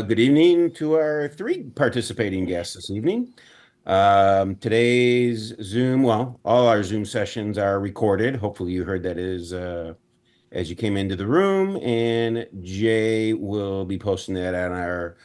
Good evening to our three participating guests this evening. Today's Zoom, well, all our Zoom sessions are recorded. Hopefully you heard that is as you came into the room, and Jay will be posting that on our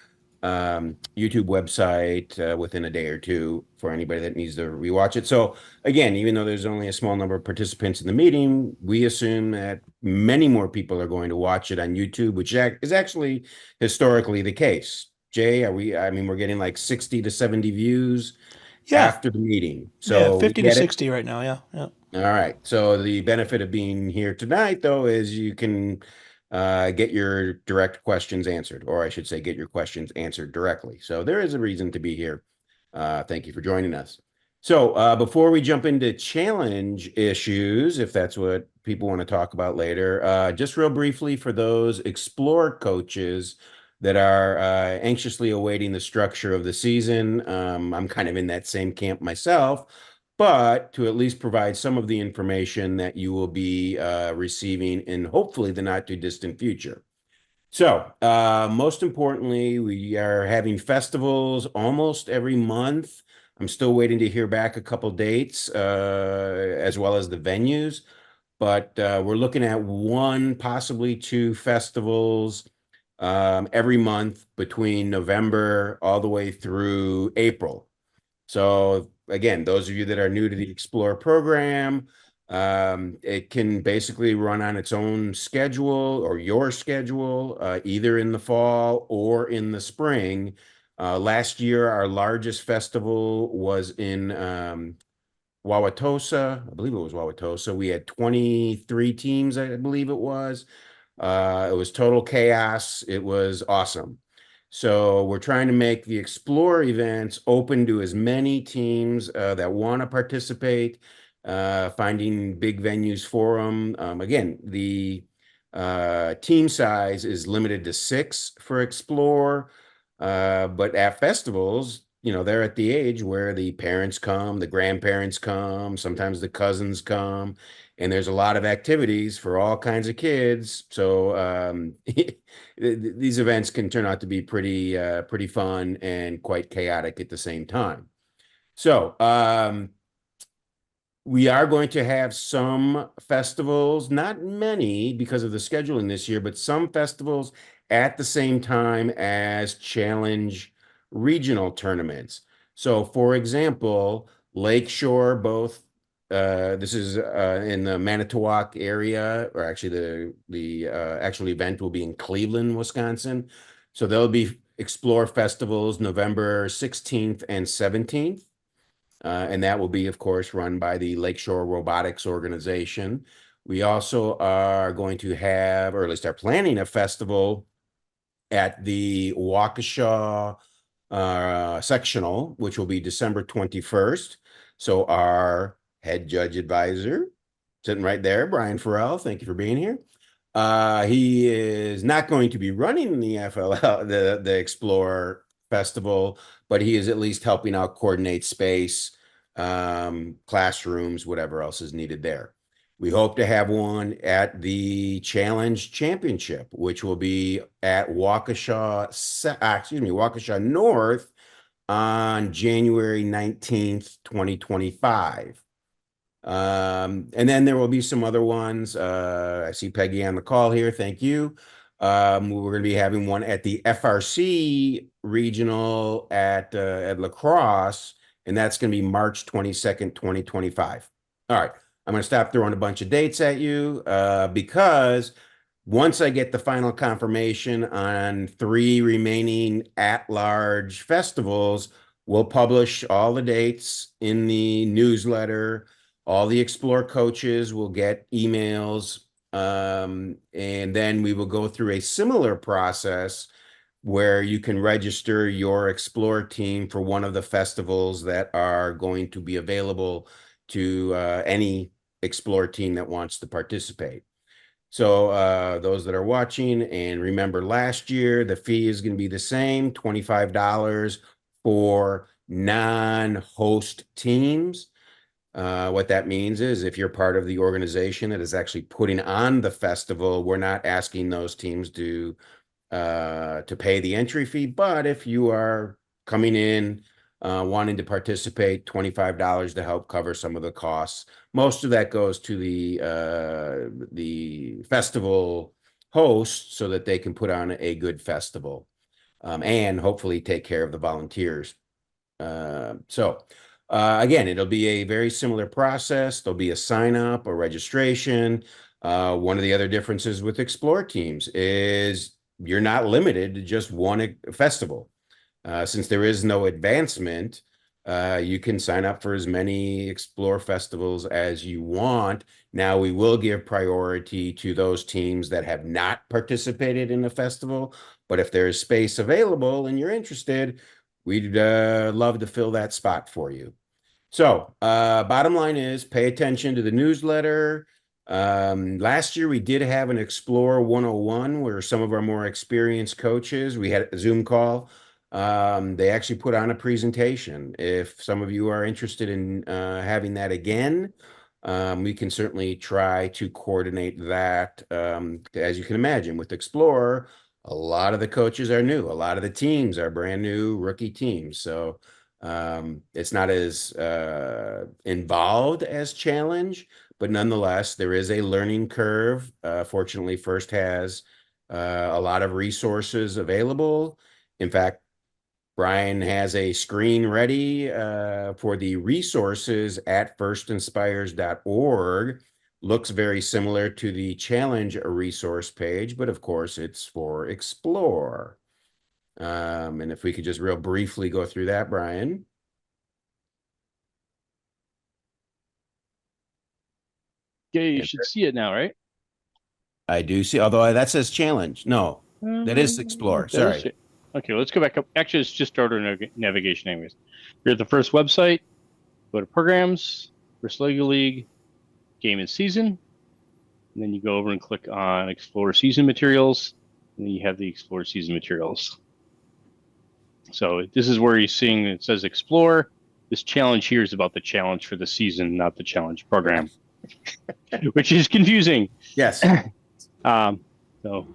YouTube website within a day or two for anybody that needs to rewatch it. So again, even though there's only a small number of participants in the meeting, we assume that many more people are going to watch it on YouTube, which is actually historically the case. Jay, I mean, we're getting like 60 to 70 views Yeah, after the meeting. yeah, So we 50 to get it. 60 right now. Yeah, yeah. All right. So the benefit of being here tonight, though, is you can get your direct questions answered, or I should say, get your questions answered directly. So there is a reason to be here. Thank you for joining us. So before we jump into challenge issues, if that's what people want to talk about later, just real briefly for those Explore coaches that are anxiously awaiting the structure of the season, I'm kind of in that same camp myself, but to at least provide some of the information that you will be receiving in hopefully the not too distant future. So, most importantly, we are having festivals almost every month. I'm still waiting to hear back a couple dates, as well as the venues, but we're looking at one, possibly two festivals every month between November all the way through April. So again, those of you that are new to the Explore program, it can basically run on its own schedule or your schedule, either in the fall or in the spring. Last year, our largest festival was in Wauwatosa. I believe it was Wauwatosa. We had 23 teams, I believe it was. It was total chaos. It was awesome. So we're trying to make the Explore events open to as many teams that want to participate, finding big venues for them. Again, the team size is limited to 6 for Explore, but at festivals, they're at the age where the parents come, the grandparents come, sometimes the cousins come, and there's a lot of activities for all kinds of kids. So these events can turn out to be pretty fun and quite chaotic at the same time. So we are going to have some festivals, not many because of the scheduling this year, but some festivals at the same time as challenge regional tournaments. So, for example, Lakeshore, both this is in the Manitowoc area, or actually the actual event will be in Cleveland, Wisconsin. So there'll be Explore festivals November 16th and 17th. And that will be, of course, run by the Lakeshore Robotics Organization. We also are going to have, or at least are planning a festival at the Waukesha sectional, which will be December 21st. So our head judge advisor, sitting right there, Brian Farrell, thank you for being here. He is not going to be running the FLL, the Explore Festival, but he is at least helping out coordinate space, classrooms, whatever else is needed there. We hope to have one at the Challenge Championship, which will be at Waukesha North on January 19th, 2025. And then there will be some other ones. I see Peggy on the call here. Thank you. We're going to be having one at the FRC regional at La Crosse, and that's going to be March 22nd, 2025. All right. I'm going to stop throwing a bunch of dates at you because once I get the final confirmation on 3 remaining at-large festivals, we'll publish all the dates in the newsletter. All the Explore coaches will get emails, and then we will go through a similar process where you can register your Explore team for one of the festivals that are going to be available to any Explore team that wants to participate. So those that are watching, and remember last year, the fee is going to be the same, $25 for non-host teams. What that means is if you're part of the organization that is actually putting on the festival, we're not asking those teams to to pay the entry fee. But if you are coming in wanting to participate, $25 to help cover some of the costs. Most of that goes to the festival host so that they can put on a good festival and hopefully take care of the volunteers. Again, it'll be a very similar process. There'll be a sign up, a registration. One of the other differences with Explore teams is you're not limited to just one festival. Since there is no advancement, you can sign up for as many Explore festivals as you want. Now, we will give priority to those teams that have not participated in the festival, but if there is space available and you're interested, we'd love to fill that spot for you. So, bottom line is pay attention to the newsletter. Last year we did have an Explore 101 where some of our more experienced coaches, we had a Zoom call. They actually put on a presentation. If some of you are interested in having that again, we can certainly try to coordinate that. As you can imagine, with Explore, a lot of the coaches are new. A lot of the teams are brand new rookie teams. So it's not as involved as Challenge, but nonetheless, there is a learning curve. Fortunately, First has a lot of resources available. In fact, Brian has a screen ready for the resources at firstinspires.org. Looks very similar to the Challenge resource page, but of course it's for Explore. And if we could just real briefly go through that, Brian. Yeah, you should see it now, right? I do see, although that says Challenge. No, that is Explore. That is Sorry. it. Okay, let's go back up. Actually, it's just order navigation anyways. You're at the first website, go to programs, First Lego League, game and season, and then you go over and click on Explore season materials, and then you have the Explore season materials. So this is where you're seeing it says Explore. This challenge here is about the challenge for the season, not the challenge program, which is confusing. Yes. So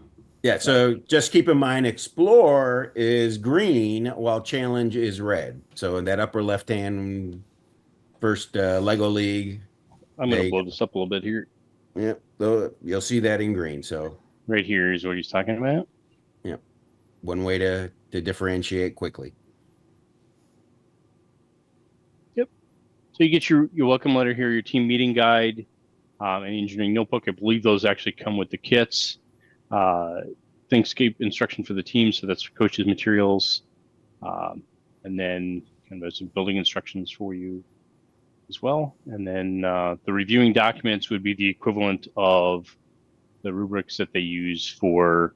Yeah, so just keep in mind Explore is green while Challenge is red. So in that upper left-hand first Lego League, I'm going to blow this up a little bit here. yeah, you'll see that in green. So right here is what he's talking about. yeah, one way to differentiate quickly. Yep. So you get your welcome letter here, your team meeting guide, and engineering notebook. I believe those actually come with the kits. Thinkscape instruction for the team, so that's coaches materials, and then kind of some building instructions for you as well. And then the reviewing documents would be the equivalent of the rubrics that they use for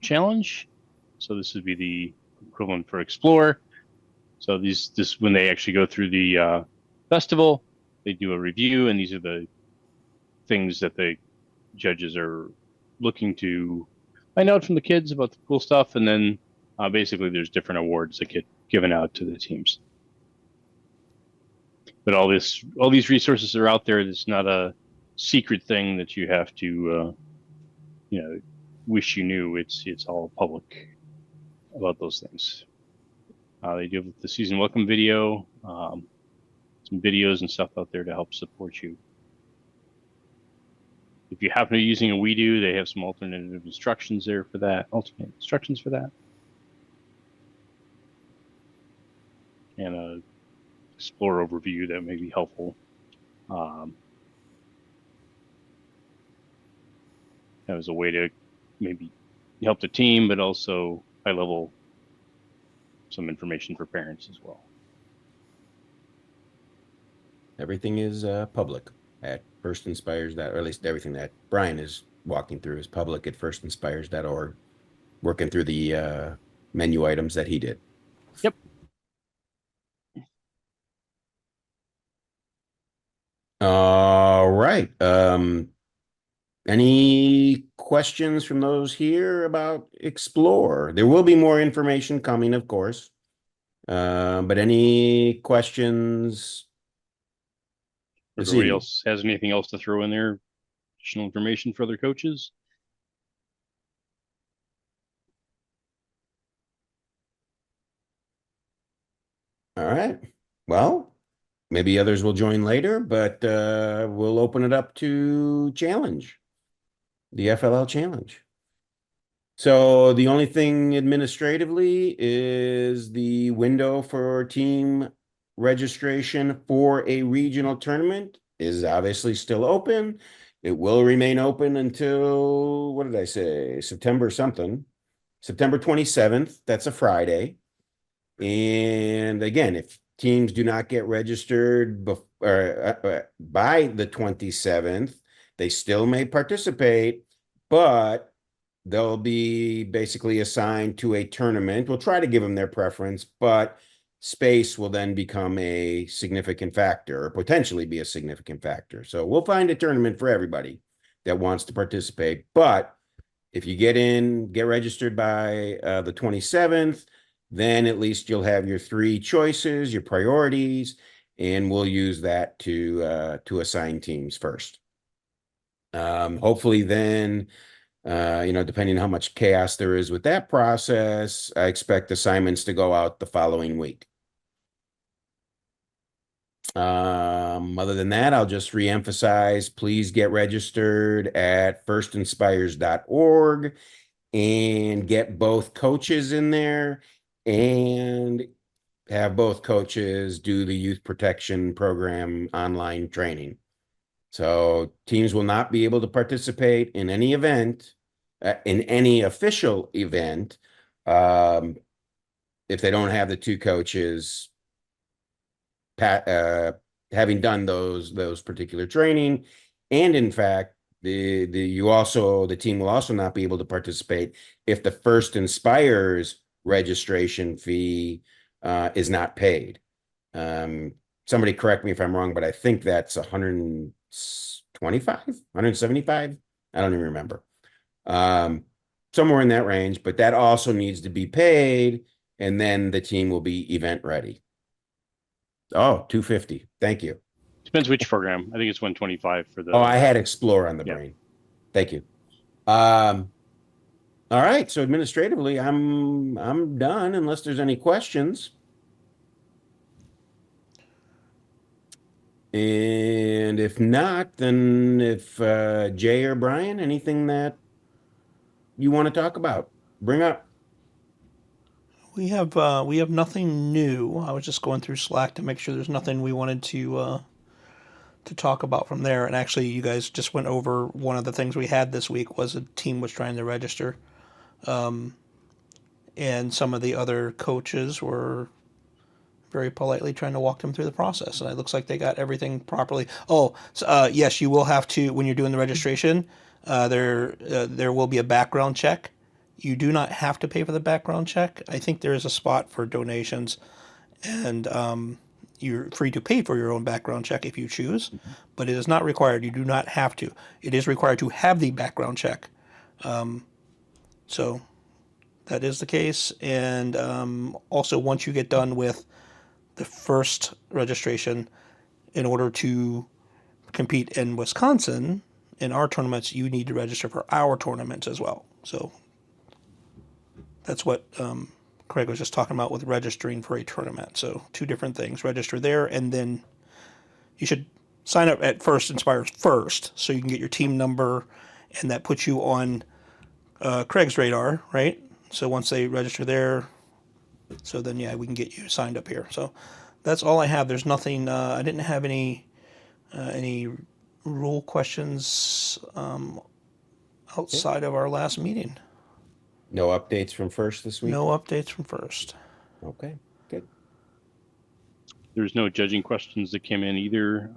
Challenge. So this would be the equivalent for Explore. So this when they actually go through the festival, they do a review, and these are the things that the judges are looking to find out from the kids about the cool stuff, and then basically there's different awards that get given out to the teams. But all these resources are out there. It's not a secret thing that you have to wish you knew. It's all public about those things. They do have the season welcome video, some videos and stuff out there to help support you. If you happen to be using a WeDo, they have some alternative instructions there for that. Alternate instructions for that, and a Explore overview that may be helpful. As a way to maybe help the team, but also high level some information for parents as well. Everything is public at firstinspires, or at least everything that Brian is walking through is public at firstinspires.org, working through the menu items that he did. Yep. All right. Any questions from those here about Explore? There will be more information coming, of course. But any questions? Everybody else has anything else to throw in there? Additional information for other coaches? All right. Well, maybe others will join later, but we'll open it up to challenge, the FLL challenge. So the only thing administratively is the window for team registration for a regional tournament is obviously still open. It will remain open until, what did I say? September something. September 27th. That's a Friday. And again, if teams do not get registered by the 27th, they still may participate, but they'll be basically assigned to a tournament. We'll try to give them their preference, but space will then become a significant factor or potentially be a significant factor. So we'll find a tournament for everybody that wants to participate. But if you get registered by the 27th, then at least you'll have your three choices, your priorities, and we'll use that to assign teams first. Hopefully then, depending on how much chaos there is with that process, I expect assignments to go out the following week. Other than that, I'll just reemphasize, please get registered at firstinspires.org and get both coaches in there and have both coaches do the youth protection program online training. So teams will not be able to participate in any event, in any official event, if they don't have the two coaches having done those particular training. And in fact, the team will also not be able to participate if the First Inspires registration fee is not paid. Somebody correct me if I'm wrong, but I think that's 125, 175. I don't even remember. Somewhere in that range, but that also needs to be paid, and then the team will be event ready. Oh, 250. Thank you. Depends which program. I think it's 125 for the. Oh, I had Explore on the Yeah. brain. Thank you. All right. So administratively, I'm done unless there's any questions. And if not, then if Jay or Brian, anything that you want to talk about, bring up. We have nothing new. I was just going through Slack to make sure there's nothing we wanted to talk about from there. And actually, you guys just went over one of the things we had this week was a team was trying to register, and some of the other coaches were very politely trying to walk them through the process. And it looks like they got everything properly. Oh, so, yes, you will have to when you're doing the registration. There will be a background check. You do not have to pay for the background check. I think there is a spot for donations, and you're free to pay for your own background check if you choose, but it is not required. You do not have to. It is required to have the background check. So that is the case. And also, once you get done with the first registration, in order to compete in Wisconsin in our tournaments, you need to register for our tournaments as well. So that's what Craig was just talking about with registering for a tournament. So two different things: register there, and then you should sign up at First Inspires first, so you can get your team number, and that puts you on Craig's radar, right? So once they register there, so then yeah, we can get you signed up here. So that's all I have. There's nothing. I didn't have any rule questions outside of our last meeting. No updates from First this week? No updates from First. Okay, good. There's no judging questions that came in either.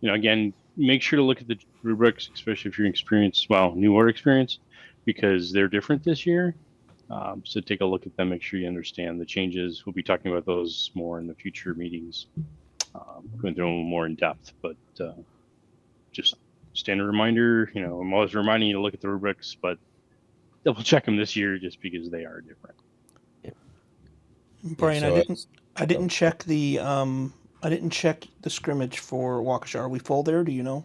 Again, make sure to look at the rubrics, especially if you're experienced, new or experienced, because they're different this year. So take a look at them, make sure you understand the changes. We'll be talking about those more in the future meetings, going through them more in depth, but just standard reminder, I'm always reminding you to look at the rubrics, but double check them this year just because they are different. Brian, So I didn't check the scrimmage for Waukesha. Are we full there? Do you know?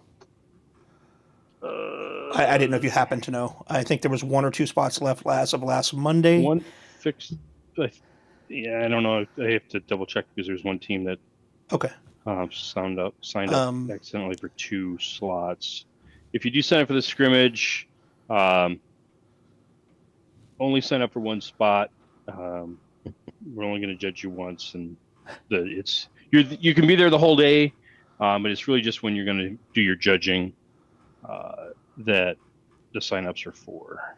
I didn't know if you happen to know. I think there was one or two spots left last Monday. One fixed, Yeah, I don't know. I have to double check because there's one team that Okay. signed up Um, accidentally for 2 slots. If you do sign up for the scrimmage, um, only sign up for 1 spot. We're only going to judge you once, and you can be there the whole day, but it's really just when you're going to do your judging that the signups are for.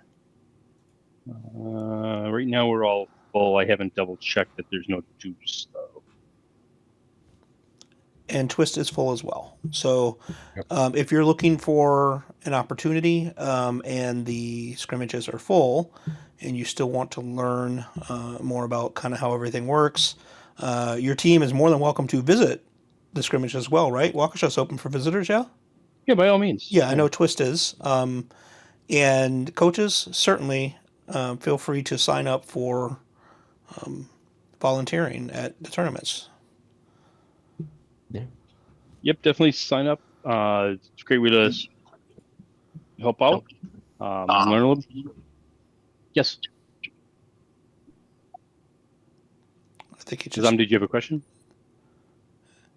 Right now we're all full. I haven't double checked that there's no juice though. and Twist is full as well. So Yep. if you're looking for an opportunity and the scrimmages are full and you still want to learn more about kind of how everything works, your team is more than welcome to visit the scrimmage as well, right? Waukesha's open for visitors, yeah? Yeah, by all means. Yeah, I know Twist is. And coaches, certainly feel free to sign up for volunteering at the tournaments. Yep, definitely sign up. It's a great way to help out. Learn a little. Yes. I think Zam, did you have a question?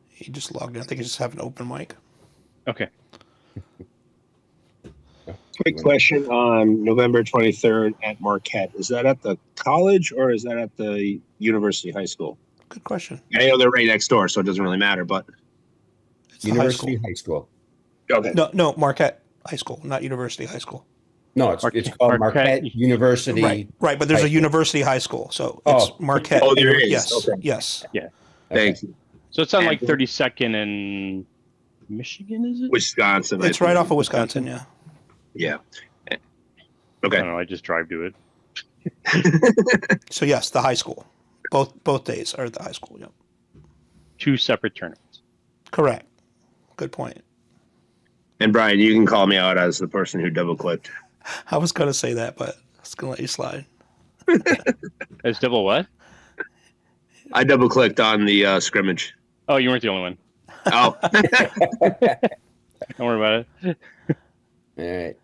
he just logged in. I think he just have an open mic. Okay. Quick question on November 23rd at Marquette. Is that at the college or is that at the University High School? Good question. I know they're right next door, so it doesn't really matter, but It's the University high High School. okay. school. No, Marquette High School, not University High School. No, it's called Marquette University. Right, but there's High a School. University High School, so it's Oh. Marquette. Oh, there is. Yes, Okay. yes. Yeah. Thank you. So it's on like 32nd and Michigan, is it? Wisconsin. It's right off of Wisconsin, yeah. Yeah. I Okay. don't know. I just drive to it. So yes, the high school. Both days are at the high school. Yep. 2 separate tournaments. Correct. Good point. And Brian, you can call me out as the person who double clicked. I was going to say that, but I was going to let you slide. It's double what? I double clicked on the scrimmage. Oh, you weren't the only one. Oh, Don't worry about it. All right.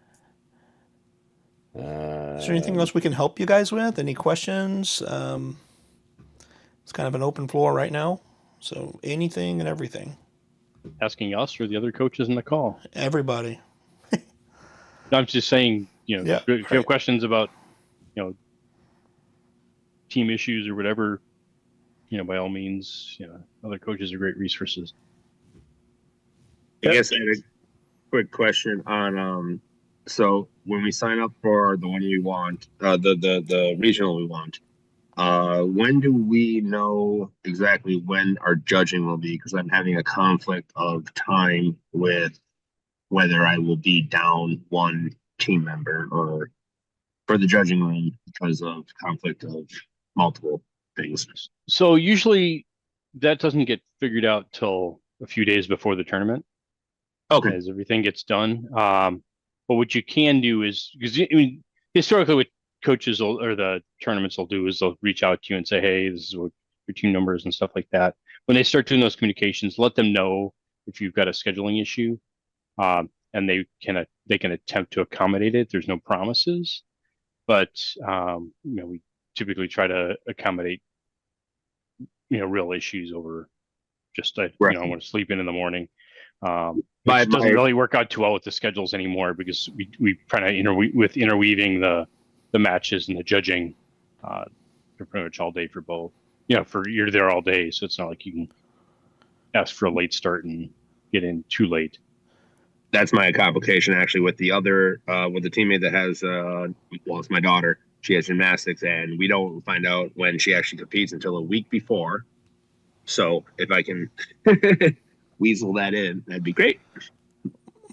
Is there anything else we can help you guys with? Any questions? It's kind of an open floor right now, so anything and everything. Asking us or the other coaches in the call. Everybody. No, I'm just saying, Yeah, if you right. have questions about, team issues or whatever, by all means, other coaches are great resources. I guess I had a quick question on so when we sign up for the one we want, the regional we want, when do we know exactly when our judging will be? Because I'm having a conflict of time with whether I will be down one team member or for the judging room because of conflict of multiple things. So usually that doesn't get figured out till a few days before the tournament Okay. as everything gets done. But what you can do is, because historically what coaches or the tournaments will do is they'll reach out to you and say, hey, this is what your team number is and stuff like that. When they start doing those communications, let them know if you've got a scheduling issue, and they can attempt to accommodate it. There's no promises, but we typically try to accommodate real issues over just Right. I want to sleep in the morning. My- It doesn't really work out too well with the schedules anymore because we kind of interweaving the matches and the judging for pretty much all day for both. For you're there all day, so it's not like you can ask for a late start and get in too late. That's my complication actually with the other with the teammate that has it's my daughter. She has gymnastics and we don't find out when she actually competes until a week before. So if I can weasel that in, that'd be great.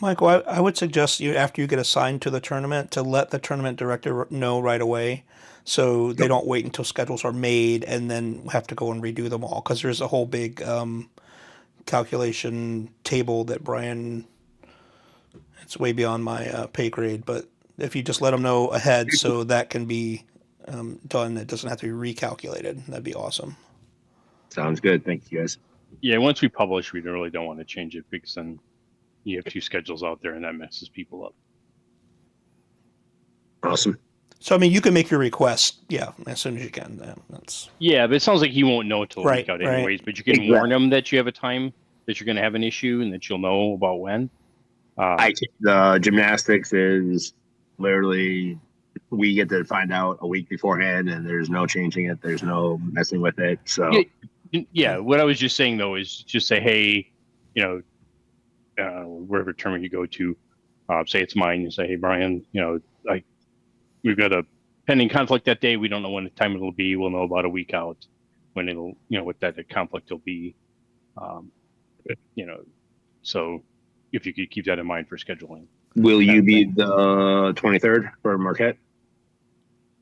Michael, I would suggest you, after you get assigned to the tournament, to let the tournament director know right away so they don't wait until schedules are made and then have to go and redo them all. Because there's a whole big calculation table that Brian, it's way beyond my pay grade, but if you just let them know ahead so that can be done, it doesn't have to be recalculated. That'd be awesome. Sounds good. Thank you guys. Yeah, once we publish, we really don't want to change it because then you have 2 schedules out there and that messes people up. Awesome. So I mean, you can make your request, yeah, as soon as you can. That's Yeah, but it sounds like he won't know till a Right, week out right. anyways. But you can Exactly. warn him that you have a time that you're going to have an issue and that you'll know about when. I think the gymnastics is literally we get to find out a week beforehand, and there's no changing it. There's no messing with it. So Yeah. What I was just saying though is just say, hey, you know, wherever tournament you go to, say it's mine. You say, hey, Brian, you know, like we've got a pending conflict that day. We don't know when the time it'll be. We'll know about a week out when it'll, you know, what that conflict will be. You know, so if you could keep that in mind for scheduling. will you Kind of be thing. the 23rd for Marquette?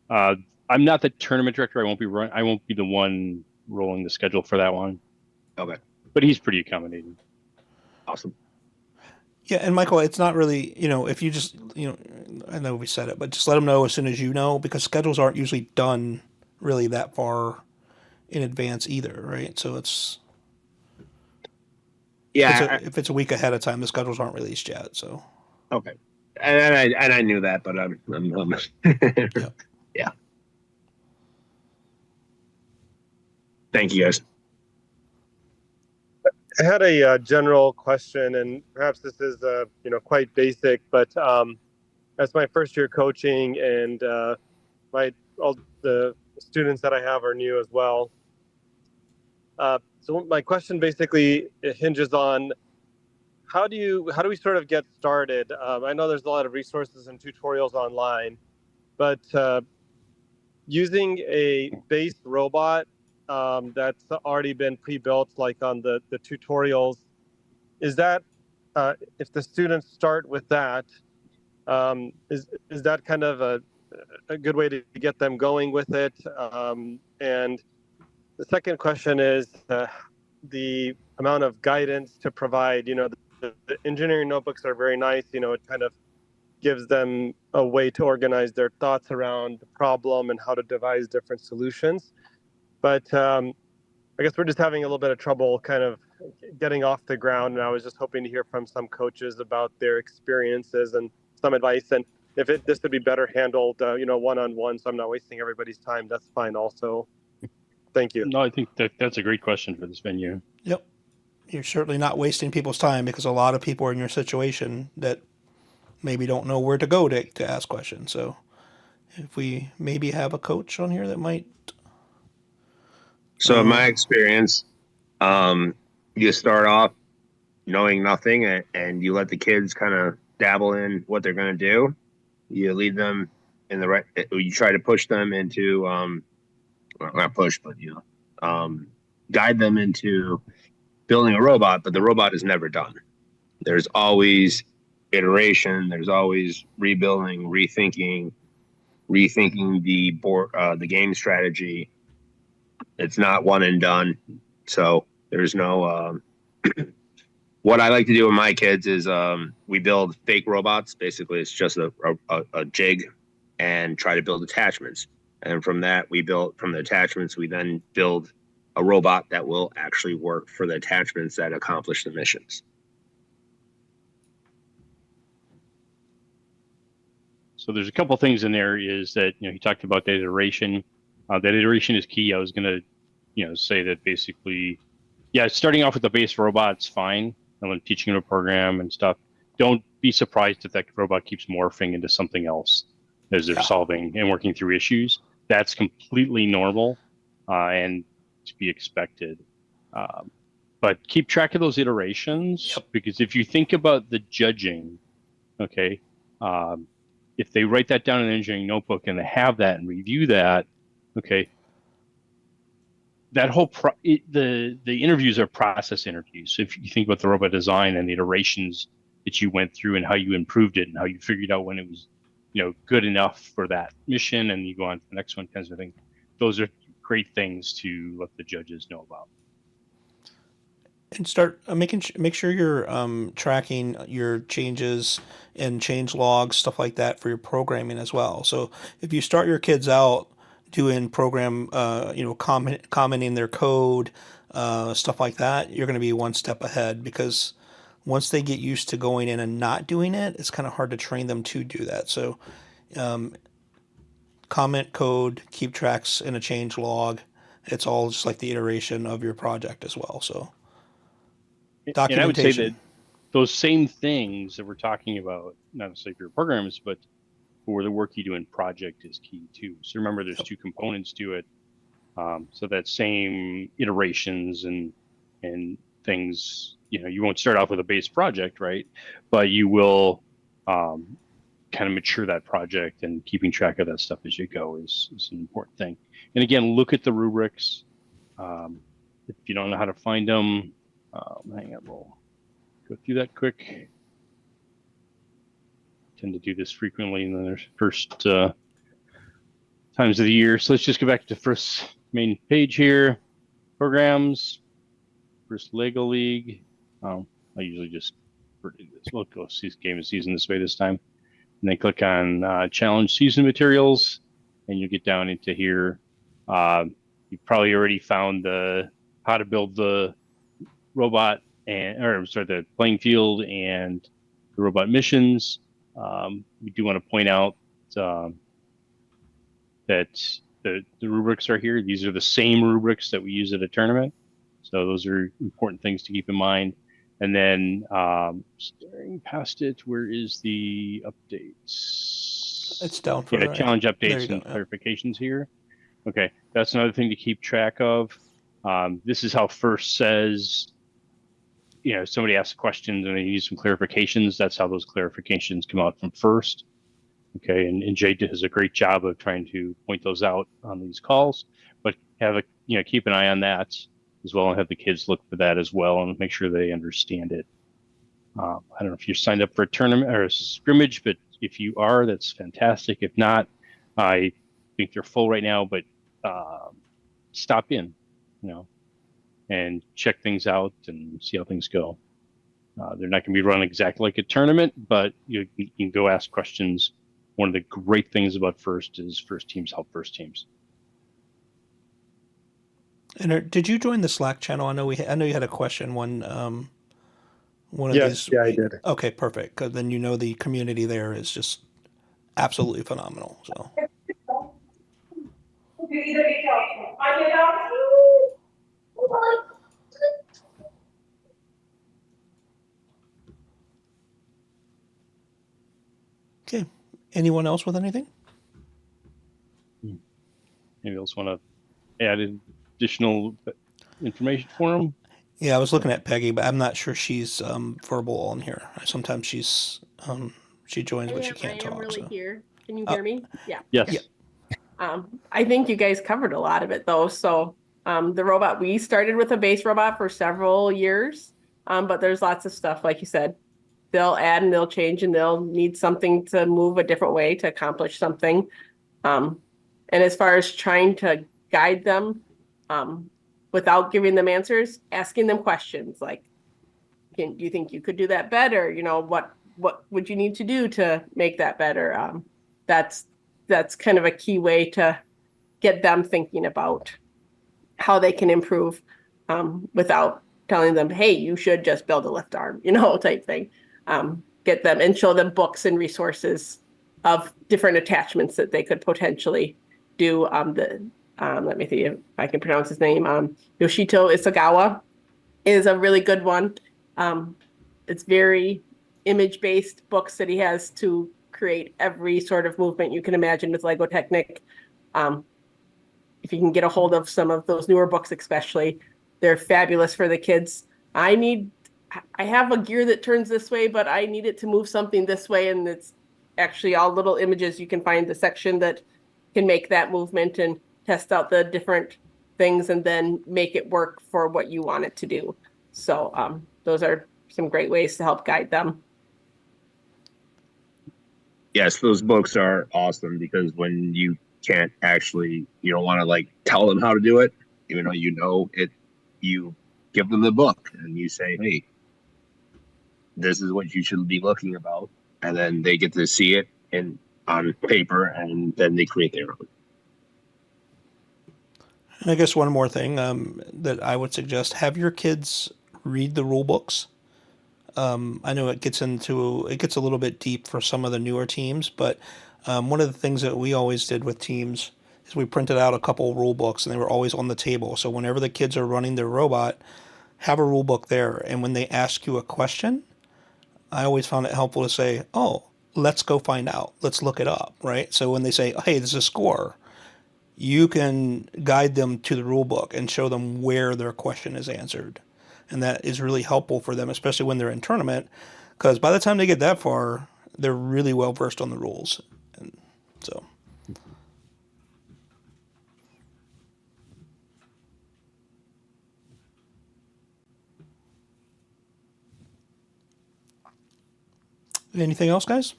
I'm not the tournament director. I won't be the one rolling the schedule for that one. Okay, But he's pretty accommodating. awesome. Yeah, and Michael, it's not really, if you just, I know we said it, but just let them know as soon as you know, because schedules aren't usually done really that far in advance either, right? So Yeah. if it's a week ahead of time, the schedules aren't released yet. So Okay. And I knew that, but I'm yeah. yeah. Thank you guys. I had a general question, and perhaps this is quite basic, but as my first year coaching, and all the students that I have are new as well. So my question basically hinges on how do we sort of get started? I know there's a lot of resources and tutorials online, but using a base robot that's already been pre-built, like on the tutorials, is that if the students start with that, is that kind of a good way to get them going with it? And the second question is the amount of guidance to provide. The engineering notebooks are very nice. It kind of gives them a way to organize their thoughts around the problem and how to devise different solutions. But I guess we're just having a little bit of trouble kind of getting off the ground. And I was just hoping to hear from some coaches about their experiences and some advice. And if this would be better handled, one-on-one, so I'm not wasting everybody's time, that's fine also. Thank you. No, I think that's a great question for this venue. Yep. You're certainly not wasting people's time, because a lot of people are in your situation that maybe don't know where to go to ask questions. So if we maybe have a coach on here that might. So in my experience, you start off knowing nothing, and you let the kids kind of dabble in what they're going to do. You lead them in the right. You try to push them into, well, not push, but guide them into building a robot. But the robot is never done. There's always iteration. There's always rebuilding, rethinking the board, the game strategy. It's not one and done. So there's no. What I like to do with my kids is we build fake robots. Basically, it's just a jig, and try to build attachments. And from that, from the attachments, we then build a robot that will actually work for the attachments that accomplish the missions. So there's a couple things in there. Is that he talked about that iteration. That iteration is key. I was going to say that basically, yeah, starting off with the base robot's fine. And when teaching them a program and stuff, don't be surprised if that robot keeps morphing into something else as they're solving and working through issues. That's completely normal and to be expected. But keep track of those iterations, because if you think about the judging, okay, if they write that down in an engineering notebook and they have that and review that, okay, that whole the interviews are process interviews. So if you think about the robot design and the iterations that you went through and how you improved it and how you figured out when it was, good enough for that mission, and you go on to the next one, kinds of thing. Those are great things to let the judges know about. And start make sure you're tracking your changes and change logs, stuff like that, for your programming as well. So if you start your kids out doing program, commenting their code, stuff like that, you're going to be one step ahead, because once they get used to going in and not doing it, it's kind of hard to train them to do that. So comment code, keep tracks in a change log. It's all just like the iteration of your project as well. So And I would say that documentation. those same things that we're talking about, not necessarily for your programs, but for the work you do in project is key too. So remember, there's two components to it. So that same iterations and things, you won't start off with a base project, right? But you will kind of mature that project, and keeping track of that stuff as you go is an important thing. And again, look at the rubrics. If you don't know how to find them, hang on, we'll go through that quick. I tend to do this frequently in the first times of the year. So let's just go back to the first main page here. Programs, first Lego League. I usually just do this. We'll go see game of season this way this time. And then click on challenge season materials, and you get down into here. You've probably already found how to build the robot the playing field and the robot missions. We do want to point out that the rubrics are here. These are the same rubrics that we use at a tournament. So those are important things to keep in mind. And then staring past it, where is the updates? It's down for challenge updates and clarifications here. Okay, that's another thing to keep track of. This is how FIRST says, somebody asks questions and they need some clarifications. That's how those clarifications come out from FIRST. Okay, and Jay does a great job of trying to point those out on these calls, but keep an eye on that as well, and have the kids look for that as well and make sure they understand it. I don't know if you're signed up for a tournament or a scrimmage, but if you are, that's fantastic. If not, I think they're full right now, but stop in, and check things out and see how things go. They're not going to be run exactly like a tournament, but you can go ask questions. One of the great things about FIRST is FIRST teams help FIRST teams. And did you join the Slack channel? I know you had a question. One of Yes, these. yeah, I did. Okay, perfect. Because then the community there is just absolutely phenomenal. So. Okay. Anyone else with anything? Maybe else want to add additional information for them? Yeah, I was looking at Peggy, but I'm not sure she's verbal on here. Sometimes she joins, but she can't talk. I am really so. here. Can you hear me? Yeah. Yes. Yeah. I think you guys covered a lot of it though. So the robot, we started with a base robot for several years, but there's lots of stuff, like you said, they'll add and they'll change and they'll need something to move a different way to accomplish something. And as far as trying to guide them without giving them answers, asking them questions like, do you think you could do that better? What would you need to do to make that better? That's kind of a key way to get them thinking about how they can improve without telling them, hey, you should just build a lift arm, type thing. Get them and show them books and resources of different attachments that they could potentially do. Let me see if I can pronounce his name. Yoshito Isagawa is a really good one. It's very image-based books that he has to create every sort of movement you can imagine with Lego Technic. If you can get a hold of some of those newer books, especially, they're fabulous for the kids. I have a gear that turns this way, but I need it to move something this way. And it's actually all little images. You can find the section that can make that movement and test out the different things and then make it work for what you want it to do. So those are some great ways to help guide them. Yes, those books are awesome because when you can't actually, you don't want to tell them how to do it, even though it, you give them the book and you say, hey, this is what you should be looking about. And then they get to see it on paper and then they create their own. And I guess one more thing that I would suggest, have your kids read the rule books. I know it gets a little bit deep for some of the newer teams, but One of the things that we always did with teams is we printed out a couple rule books, and they were always on the table. So whenever the kids are running their robot, have a rule book there. And when they ask you a question, I always found it helpful to say, "Oh, let's go find out. Let's look it up." Right. So when they say, "Hey, this is a score," you can guide them to the rule book and show them where their question is answered. And that is really helpful for them, especially when they're in tournament, because by the time they get that far, they're really well versed on the rules. And so, anything else, guys?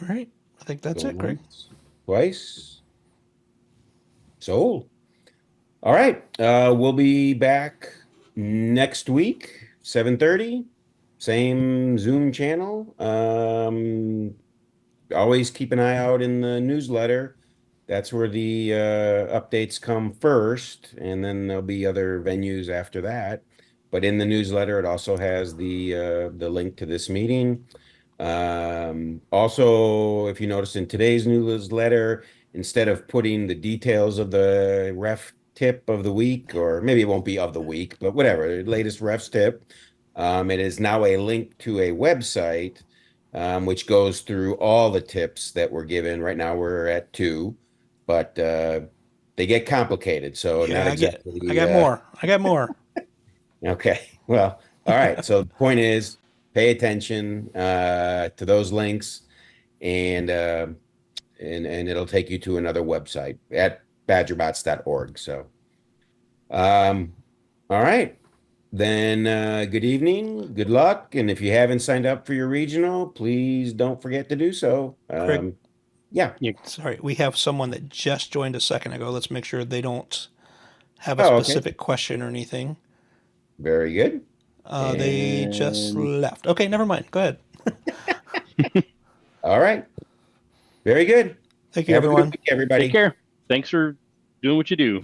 All right. I think that's it, Greg. Once, twice. Sold. All right. We'll be back next week, 7:30. Same Zoom channel. Always keep an eye out in the newsletter. That's where the updates come first, and then there'll be other venues after that. But in the newsletter, it also has the link to this meeting. Also, if you notice in today's newsletter, instead of putting the details of the ref tip of the week, or maybe it won't be of the week, but whatever, the latest refs tip, it is now a link to a website, which goes through all the tips that were given. Right now we're at 2, but they get complicated. So Yeah, not exactly. I got more. I got more. Okay. Well, all right. So the point is, pay attention to those links, and it'll take you to another website at badgerbots.org. So, all right. Then good evening, good luck, and if you haven't signed up for your regional, please don't forget to do so. Craig? Yeah. Sorry, we have someone that just joined a second ago. Let's make sure they don't have a Oh, okay. specific question or anything. Very good. They just And- left. Okay, never mind. Go ahead. All right. Very good. Thank you, Have a good everyone. week, everybody. Take care. Thanks for doing what you do.